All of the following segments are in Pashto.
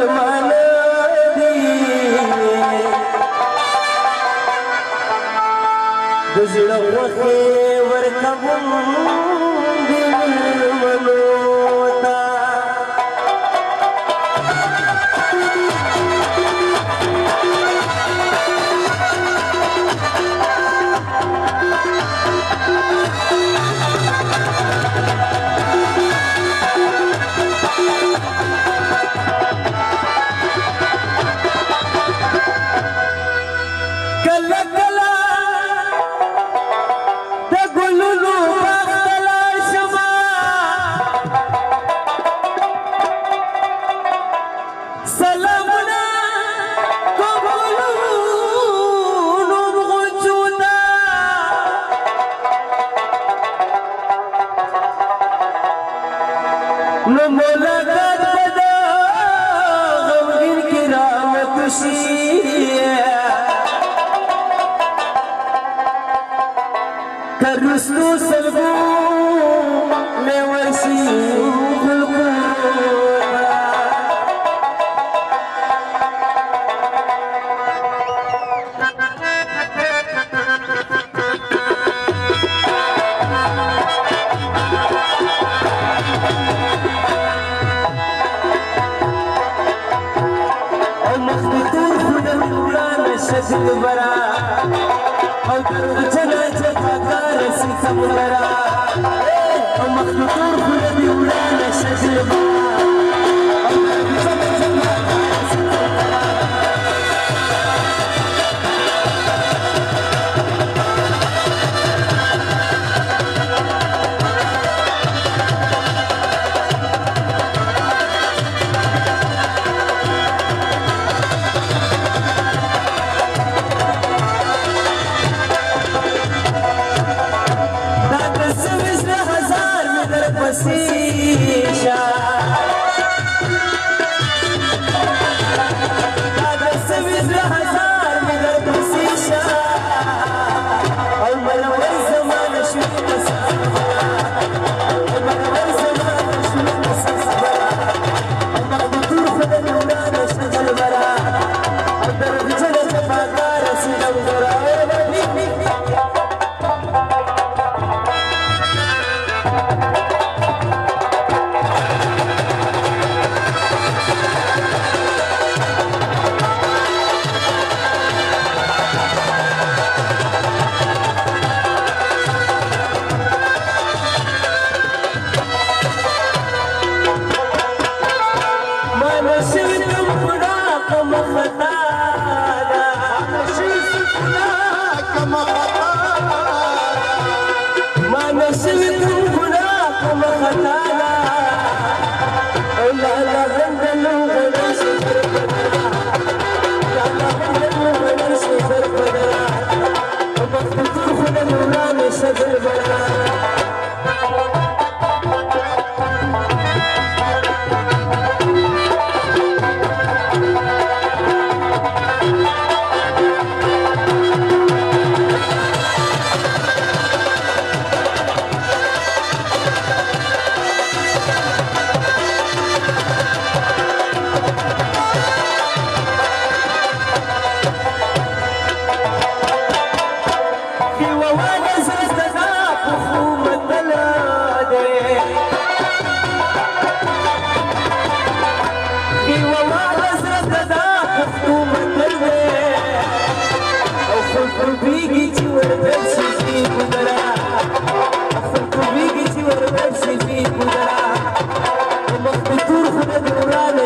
مسلمانه دي د زړه غوښې ورکوم دې مېلمنو ته نو ملاقات بدا غمگین کی رحمت شی کرستو سلگو میں ورسی خلقو شجل برا او ترجنا جفاكار سمرا او مخلوطور خلدي ولانا شجل برا او ترجنا جفاكار سمرا Sisha Dada saviz lahazar migar sisha Al malawar zaman shuf nasabara Al malawar zaman shuf nasabara Al maqdutur khud nurana shajal bara Al darb jala jafakar silam bara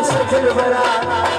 شجل برا